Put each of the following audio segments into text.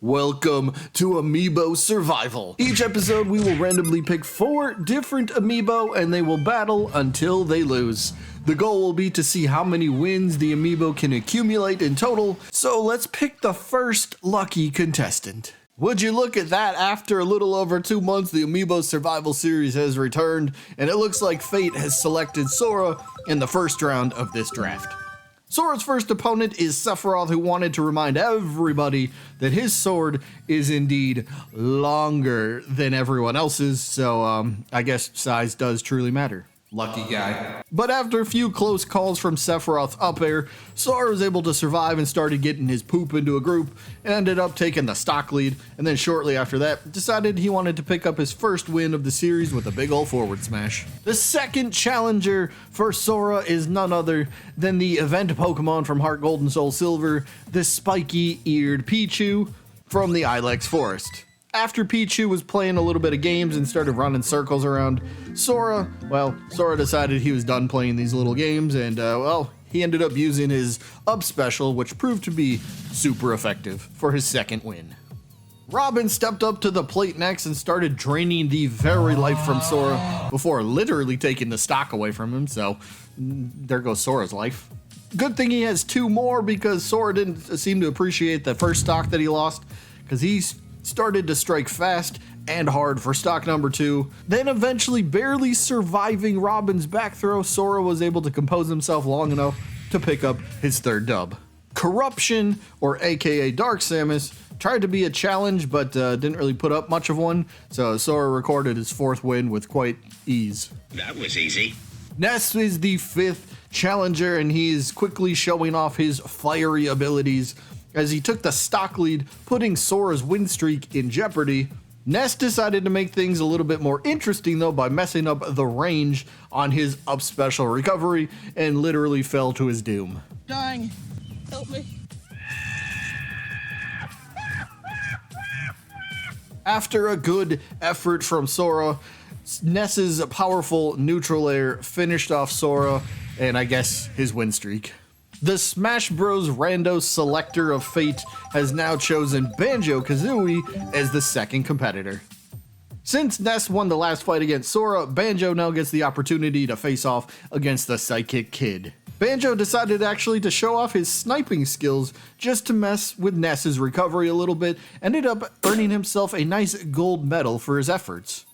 Welcome to Amiibo Survival. Each episode we will randomly pick 4 different Amiibo and they will battle until they lose. The goal will be to see how many wins the Amiibo can accumulate in total, so let's pick the first lucky contestant. Would you look at that, after a little over 2 months the Amiibo Survival series has returned and it looks like fate has selected Sora in the first round of this draft. Sora's first opponent is Sephiroth, who wanted to remind everybody that his sword is indeed longer than everyone else's, so I guess size does truly matter. Lucky guy. But after a few close calls from Sephiroth's up air, Sora was able to survive and started getting his poop into a group and ended up taking the stock lead, and then shortly after that decided he wanted to pick up his first win of the series with a big ol' forward smash. The second challenger for Sora is none other than the event Pokemon from Heart Gold and Soul Silver, the spiky-eared Pichu from the Ilex Forest. After Pichu was playing a little bit of games and started running circles around Sora, Sora decided he was done playing these little games and, he ended up using his up special, which proved to be super effective for his second win. Robin stepped up to the plate next and started draining the very life from Sora before literally taking the stock away from him, so there goes Sora's life. Good thing he has 2 more, because Sora didn't seem to appreciate the first stock that he lost, because he's started to strike fast and hard for stock number 2. Then eventually, barely surviving Robin's back throw, Sora was able to compose himself long enough to pick up his third dub. Corruption, or aka Dark Samus, tried to be a challenge but didn't really put up much of one, so Sora recorded his 4th win with quite ease. That was easy. Ness is the 5th challenger, and he is quickly showing off his fiery abilities as he took the stock lead, putting Sora's win streak in jeopardy. Ness decided to make things a little bit more interesting though by messing up the range on his up special recovery and literally fell to his doom. Dying. Help me. After a good effort from Sora, Ness's powerful neutral air finished off Sora and I guess his win streak. The Smash Bros. Rando Selector of Fate has now chosen BanjoKazooie as the second competitor. Since Ness won the last fight against Sora, Banjo now gets the opportunity to face off against the Psychic Kid. Banjo decided actually to show off his sniping skills just to mess with Ness's recovery a little bit, ended up earning himself a nice gold medal for his efforts.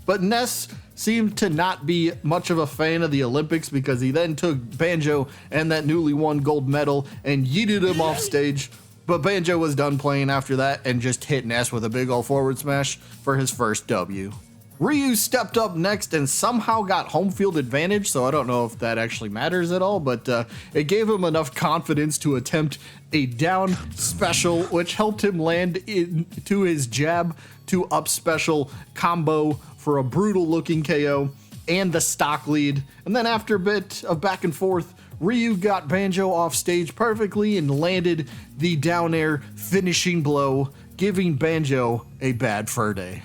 But Ness seemed to not be much of a fan of the Olympics, because he then took Banjo and that newly won gold medal and yeeted him off stage. But Banjo was done playing after that and just hit Ness with a big ol' forward smash for his first W. Ryu stepped up next and somehow got home field advantage, so I don't know if that actually matters at all, but it gave him enough confidence to attempt a down special, which helped him land into his jab to up special combo for a brutal looking KO and the stock lead. And then after a bit of back and forth, Ryu got Banjo off stage perfectly and landed the down air finishing blow, giving Banjo a bad fur day.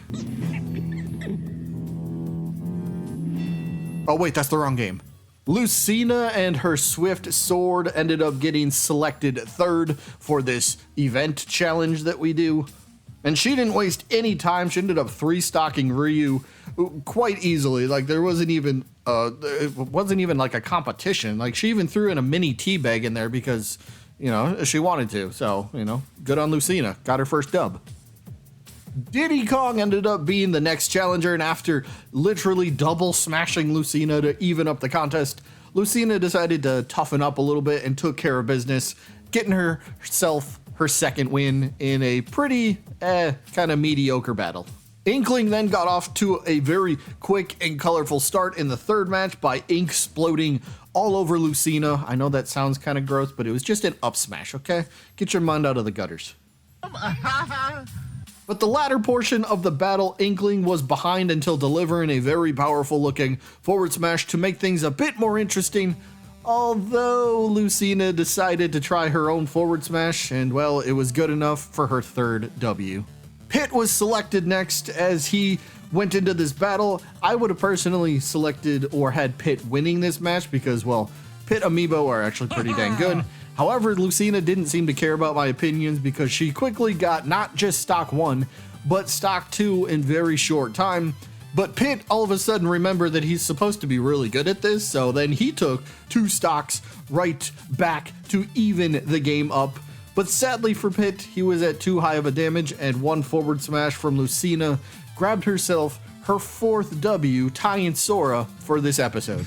Oh wait, that's the wrong game. Lucina and her swift sword ended up getting selected 3rd for this event challenge that we do. And she didn't waste any time. She ended up 3-stocking Ryu quite easily. Like it wasn't even like a competition. Like she even threw in a mini teabag in there because, she wanted to. So, good on Lucina. Got her first dub. Diddy Kong ended up being the next challenger, and after literally double smashing Lucina to even up the contest, Lucina decided to toughen up a little bit and took care of business, getting herself her second win in a pretty kind of mediocre battle. Inkling then got off to a very quick and colorful start in the 3rd match by ink exploding all over Lucina. I know that sounds kind of gross, but it was just an up smash, okay? Get your mind out of the gutters. But the latter portion of the battle, Inkling was behind until delivering a very powerful looking forward smash to make things a bit more interesting. Although Lucina decided to try her own forward smash, and it was good enough for her 3rd W. Pit was selected next as he went into this battle. I would have personally selected or had Pit winning this match because, Pit Amiibo are actually pretty dang good. However, Lucina didn't seem to care about my opinions because she quickly got not just stock 1, but stock 2 in very short time. But Pitt all of a sudden remembered that he's supposed to be really good at this, so then he took 2 stocks right back to even the game up. But sadly for Pitt, he was at too high of a damage, and 1 forward smash from Lucina grabbed herself her 4th W, tying Sora for this episode.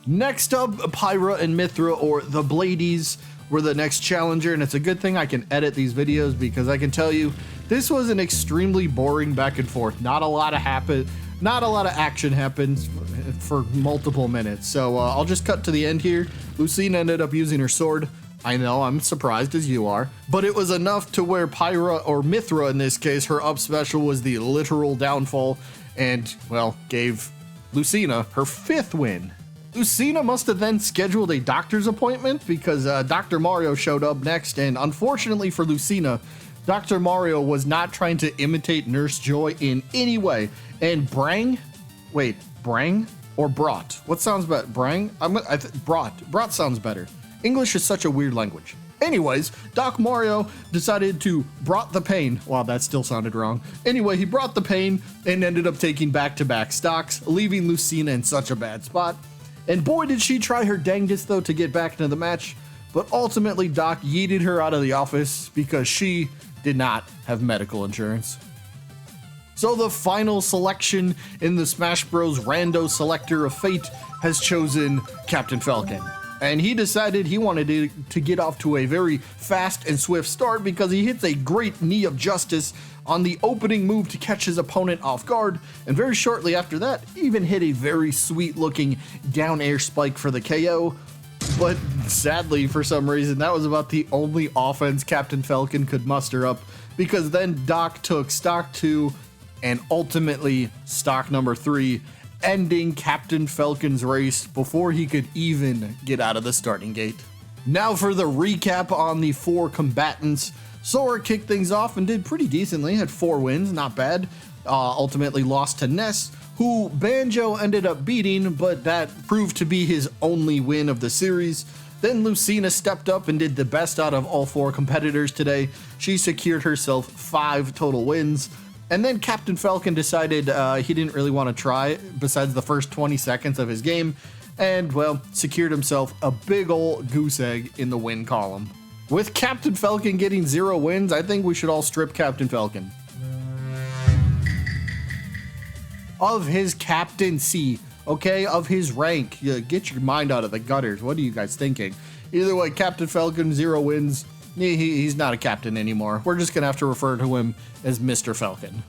Next up, Pyra and Mithra, or the Bladies, were the next challenger, and it's a good thing I can edit these videos because I can tell you this was an extremely boring back and forth. Not a lot of action happens for multiple minutes. So I'll just cut to the end here. Lucina ended up using her sword. I know, I'm surprised as you are, but it was enough to where Pyra, or Mithra in this case, her up special was the literal downfall and, well, gave Lucina her 5th win. Lucina must have then scheduled a doctor's appointment because Dr. Mario showed up next, and unfortunately for Lucina, Dr. Mario was not trying to imitate Nurse Joy in any way. And Brang or Brought? What sounds better? Brang? Brought sounds better. English is such a weird language. Anyways, Doc Mario decided to brought the pain. Wow, that still sounded wrong. Anyway, he brought the pain and ended up taking back-to-back stocks, leaving Lucina in such a bad spot. And boy, did she try her dangest though to get back into the match, but ultimately Doc yeeted her out of the office because she did not have medical insurance. So the final selection in the Smash Bros. Rando Selector of Fate has chosen Captain Falcon. And he decided he wanted to get off to a very fast and swift start because he hits a great knee of justice on the opening move to catch his opponent off guard, and very shortly after that, even hit a very sweet looking down air spike for the KO. But sadly, for some reason, that was about the only offense Captain Falcon could muster up, because then Doc took stock 2 and ultimately stock number 3, ending Captain Falcon's race before he could even get out of the starting gate. Now for the recap on the 4 combatants. Sora kicked things off and did pretty decently, had 4 wins, not bad. Ultimately lost to Ness, who Banjo ended up beating, but that proved to be his only win of the series. Then Lucina stepped up and did the best out of all 4 competitors today. She secured herself 5 total wins. And then Captain Falcon decided he didn't really want to try besides the first 20 seconds of his game, and, well, secured himself a big ol' goose egg in the win column. With Captain Falcon getting 0 wins, I think we should all strip Captain Falcon of his captaincy, okay, of his rank. Get your mind out of the gutters. What are you guys thinking? Either way, Captain Falcon, 0 wins. He's not a captain anymore. We're just gonna have to refer to him as Mr. Falcon.